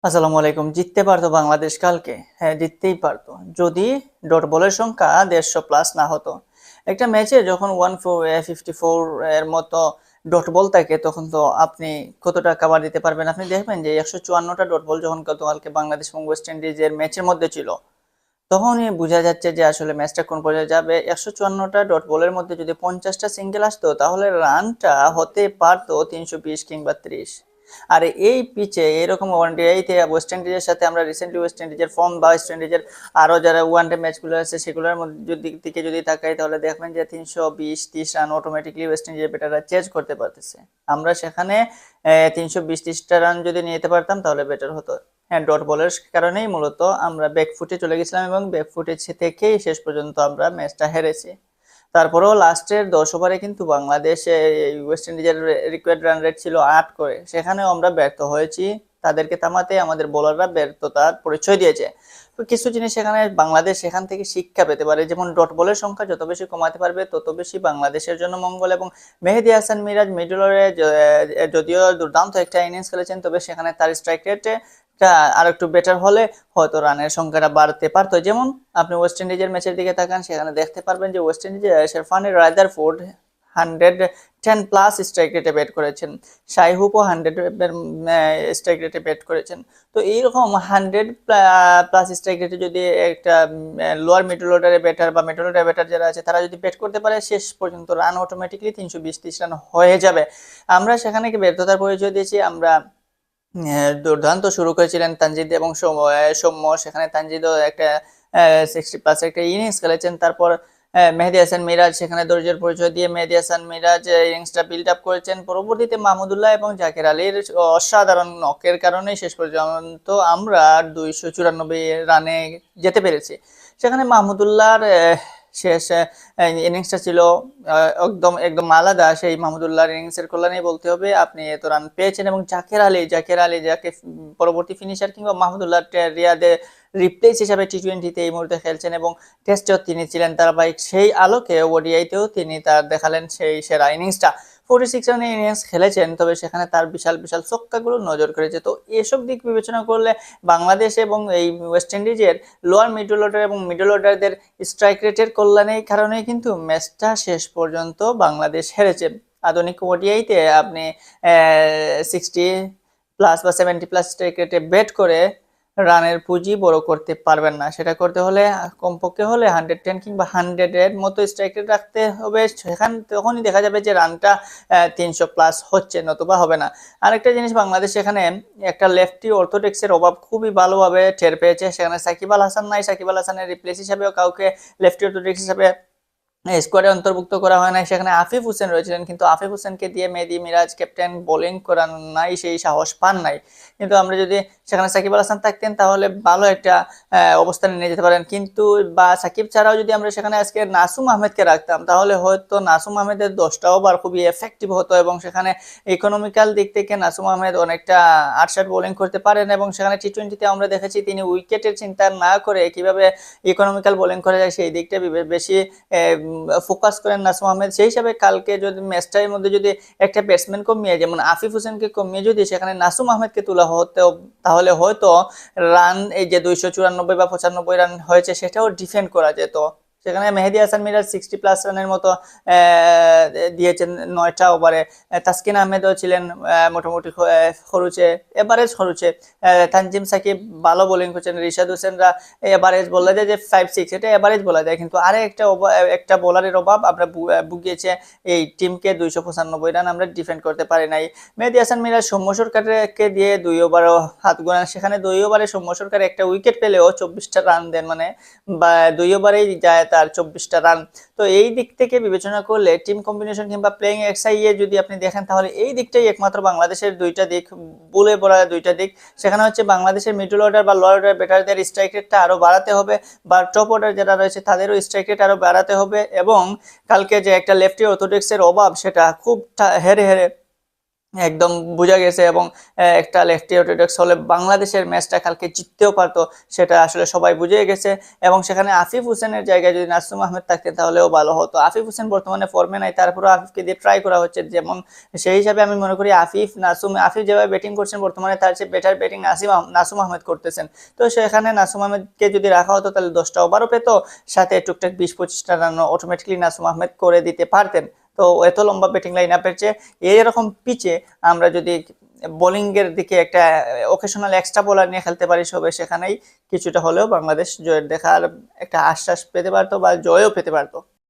আসসালামু আলাইকুম। জিততে পারতো বাংলাদেশ কালকে। হ্যাঁ, জিততেই পারতো। যদি ডট বলের সংখ্যা ১৫০ প্লাস না হতো। একটা ম্যাচে যখন 54 এর মতো ডট বল থাকে তখন তো আপনি কতটা কাভার দিতে পারবেন? আপনি দেখবেন যে ১৫৪ টা ডট বল যখন গতকালকে বাংলাদেশ এবং ওয়েস্ট ইন্ডিজের ম্যাচের মধ্যে ছিল, তখনই বুঝা যাচ্ছে যে আসলে ম্যাচটা কোন পর্যায়ে যাবে। ১৫৪ টা ডট বলের মধ্যে যদি ৫০ টা সিঙ্গেল আসতো তাহলে রানটা হতে পারতো ৩২০ কিংবা ৩০। আর এই পিচে এরকম ওয়ানডেতে ওয়েস্ট ইন্ডিজের সাথে আমরা রিসেন্টলি ওয়েস্ট ইন্ডিজের ফর্ম বা ওয়েস্ট ইন্ডিজের আরও যারা ওয়ানডে ম্যাচগুলো আছে সেগুলোর মধ্যে দিকে যদি তাকাই তাহলে দেখবেন যে ৩২০-৩০ রান অটোমেটিকলি ওয়েস্ট ইন্ডিজের ব্যাটাররা চেজ করতে পারতেছে। আমরা সেখানে ৩২০-৩০টা রান যদি নিতে পারতাম তাহলে বেটার হতো। হ্যাঁ, ডট বলের কারণেই মূলত আমরা ব্যাকফুটে চলে গেছিলাম এবং ব্যাকফুটে থেকেই শেষ পর্যন্ত আমরা ম্যাচটা হেরেছি। তারপরেও লাস্টের ১০ ওভারে কিন্তু বাংলাদেশ ওয়েস্ট ইন্ডিজের রিকোয়ার্ড রান রেট ছিল ৮ করে, সেখানেও আমরা ব্যর্থ হয়েছি। তাদেরকে থামাতে আমাদের বোলাররা ব্যর্থতার পরিচয় দিয়েছে। তো কিছু জিনিস এখানে বাংলাদেশ সেখান থেকে শিক্ষা পেতে পারে, যেমন ডট বলের সংখ্যা যত বেশি কমাতে পারবে তত বেশি বাংলাদেশের জন্য মঙ্গল। এবং মেহেদী হাসান মিরাজ মিডল অর্ডারে যদিও দুর্দান্ত একটা ইনিংস খেলেছেন, তবে সেখানে তার স্ট্রাইক রেট আর একটু বেটার হলে হয়তো রানের সংখ্যাটা বাড়তে পারতো। যেমন আপনি ওয়েস্ট ইন্ডিজের ম্যাচের দিকে তাকান, সেখানে দেখতে পারবেন যে ওয়েস্ট ইন্ডিজের শেরফান রাদারফোর্ড 110 প্লাস স্ট্রাইক রেটে ব্যাট করেছেন, শাইহুপও 100 স্ট্রাইক রেটে ব্যাট করেছেন। তো এইরকম 100 প্লাস স্ট্রাইক রেটে যদি একটা লোয়ার মিডল অর্ডারে ব্যাটার বা মিডল অর্ডার ব্যাটার যারা আছে তারা যদি ব্যাট করতে পারে, শেষ পর্যন্ত রান অটোমেটিকলি ৩২০-৩০ রান হয়ে যাবে। আমরা সেখানে কি ব্যর্থতার পরিচয় দিয়েছি। আমরা দুর্দান্ত শুরু করেছিলেন তানজিদ এবং সৌম্য। সেখানে তানজিদও একটা 60 প্লাস একটা ইনিংস খেলেছেন। তারপর মেহেদী হাসান মিরাজ সেখানে ধৈর্যের পরিচয় দিয়ে মেহেদী হাসান মিরাজ ইনিংসটা বিল্ড আপ করেছেন। পরবর্তীতে মাহমুদুল্লাহ এবং জাকের আলীর অসাধারণ নকের কারণে শেষ পর্যন্ত আমরা ২৯৪ রানে যেতে পেরেছি। সেখানে মাহমুদুল্লাহর শেষ ইনিংসটা ছিল একদম একদম আলাদা। সেই মাহমুদুল্লাহর ইনিংসের কল্যাণেই বলতে হবে আপনি এত রান পেয়েছেন। এবং জাকের আলী যাকে পরবর্তী ফিনিশার কিংবা মাহমুদুল্লাহ রিয়াদে রিপ্লেস হিসাবে টি-20-তে এই মুহূর্তে খেলছেন এবং টেস্টেও তিনি ছিলেন ধারাবাহিক, সেই আলোকে ওডিআইতেও তিনি তার দেখালেন সেই সেরা ইনিংসটা। 46 রানের ইনিংস খেলেছেন, তবে সেখানে তার বিশাল বিশাল ছক্কাগুলো নজর কেড়েছে। তো এসব দিক বিবেচনা করলে বাংলাদেশ এবং এই ওয়েস্ট ইন্ডিজের লোয়ার মিডল অর্ডার এবং মিডল অর্ডারদের স্ট্রাইক রেটের কল্যাণের কারণে কিন্তু ম্যাচটা শেষ পর্যন্ত বাংলাদেশ হেরেছে। আধুনিক ওডিআইতে আপনি 60 প্লাস বা 70 প্লাস স্ট্রাইক রেটে ব্যাট করে রানের পুঁজি বড় করতে পারবেন না। সেটা করতে হলে কমপক্ষে হলে 110 কিংবা 100 এর মতো স্ট্রাইক রেট রাখতে হবে। তখনই দেখা যাবে যে রানটা ৩০০ প্লাস হচ্ছে, নতুবা হবে না। আরেকটা জিনিস, বাংলাদেশ এখানে একটা লেফটি অর্থোডক্সের অভাব খুবই ভালোভাবে টের পেয়েছে। সেখানে সাকিব আল হাসান নাই, সাকিব আল হাসানের রিপ্লেস হিসাবেও কাউকে লেফটি অর্থোডক্স হিসাবে স্কোয়াডে অন্তর্ভুক্ত করা হয় নাই। সেখানে আফিফ হোসেন রয়েছিলেন, কিন্তু আফিফ হোসেনকে দিয়ে মেহেদী মিরাজ ক্যাপ্টেন বোলিং করানো নাই, সেই সাহস পান নাই। কিন্তু আমরা যদি সেখানে সাকিব আল হাসান থাকতেন তাহলে ভালো একটা অবস্থানে নিয়ে যেতে পারেন। কিন্তু বা সাকিব ছাড়াও যদি আমরা সেখানে আজকে নাসুম আহমেদকে রাখতাম তাহলে হয়তো নাসুম আহমেদের 10টা ওভার খুবই এফেক্টিভ হতো এবং সেখানে ইকোনমিক্যাল দিক থেকে নাসুম আহমেদ অনেকটা আটশাট বোলিং করতে পারেন। এবং সেখানে টি-20তে আমরা দেখেছি তিনি উইকেটের চিন্তা না করে কিভাবে ইকোনমিক্যাল বোলিং করা যায় সেই দিকটা বেশি ফোকাস করেন নাসুম আহমেদ। সেই হিসাবে কালকে যদি ম্যাচটার মধ্যে যদি একটা ব্যাটসম্যান কমিয়ে, যেমন আফিফ হোসেনকে কমিয়ে যদি সেখানে নাসুম আহমেদকে তোলা হতো তাহলে হয়তো রান এই যে ২৯৪ বা ৯৫ রান হয়েছে সেটাও ডিফেন্ড করা যেত। সেখানে মেহেদী হাসান মিরাজ 60 প্লাস রানের মতো দিয়েছেন 9টা ওভারে। তাসকিন আহমেদও ছিলেন মোটামুটি খরুচে, এভারেজ খরুচে। তানজিম সাকিব ভালো বোলিং করছেন, রিশাদ হোসেনরা এভারেজ বলা যায় যে 5-6, এটা এভারেজ বলা যায়। কিন্তু আরে একটা বোলারের অভাব আমরা ভুগিয়েছে এই টিমকে। ২৯৫ রান আমরা ডিফেন্ড করতে পারি নাই। মেহেদী হাসান মিরাজ সৌম্য সরকারকে দিয়ে 2 ওভারও হাত গোনান। সেখানে 2 ওভারে সৌম্য সরকার একটা উইকেট পেলেও 24টা রান দেন, মানে বা 2 ওভারেই যায় তার 24টা রান। তো এই দিক থেকে বিবেচনা করলে টিম কম্বিনেশন কিংবা প্লেইং এক্সাইয়ে যদি আপনি দেখেন তাহলে এই দিকটাই একমাত্র বাংলাদেশের দুইটা দিক, বলে পড়া দুইটা দিক। সেখানে হচ্ছে বাংলাদেশের মিডল অর্ডার বা লোয়ার অর্ডার ব্যাটারদের স্ট্রাইক রেটটা আরো বাড়াতে হবে, বা টপ অর্ডার যারা রয়েছে তাদেরও স্ট্রাইক রেট আরো বাড়াতে হবে। এবং কালকে যে একটা লেফটি অর্থোডক্সের অভাব সেটা খুব হেরে হেরে একদম বোঝা গেছে এবং একটা লেফটি অর্থোডক্স হলে বাংলাদেশের ম্যাচটা কালকে জিততেও পারতো, সেটা আসলে সবাই বুঝে গেছে। এবং সেখানে আফিফ হোসেনের জায়গায় যদি নাসুম আহমেদ থাকতেন তাহলেও ভালো হতো। আফিফ হোসেন বর্তমানে ফর্মে নাই, তারপরেও আফিফকে দিয়ে ট্রাই করা হচ্ছে, যেমন সেই হিসাবে আমি মনে করি আফিফ যেভাবে ব্যাটিং করছেন বর্তমানে তার চেয়ে বেটার ব্যাটিং নাসুম আহমেদ করতেছেন। তো সেখানে নাসুম আহমেদকে যদি রাখা হতো তাহলে 10টা ওভারও পেতো, সাথে টুকটাক 20-25টা রান অটোমেটিকলি নাসুম আহমেদ করে দিতে পারতেন। তো এত লম্বা ব্যাটিং লাইন আপের চেয়ে এরকম পিচে আমরা যদি বোলিং এর দিকে একটা অকেশনাল এক্সট্রা বোলার নিয়ে খেলতে পারি সবে, সেখানেই কিছুটা হলেও বাংলাদেশ জয়ের দেখার একটা আশ্বাস পেতে পারতো বা জয়ও পেতে পারতো।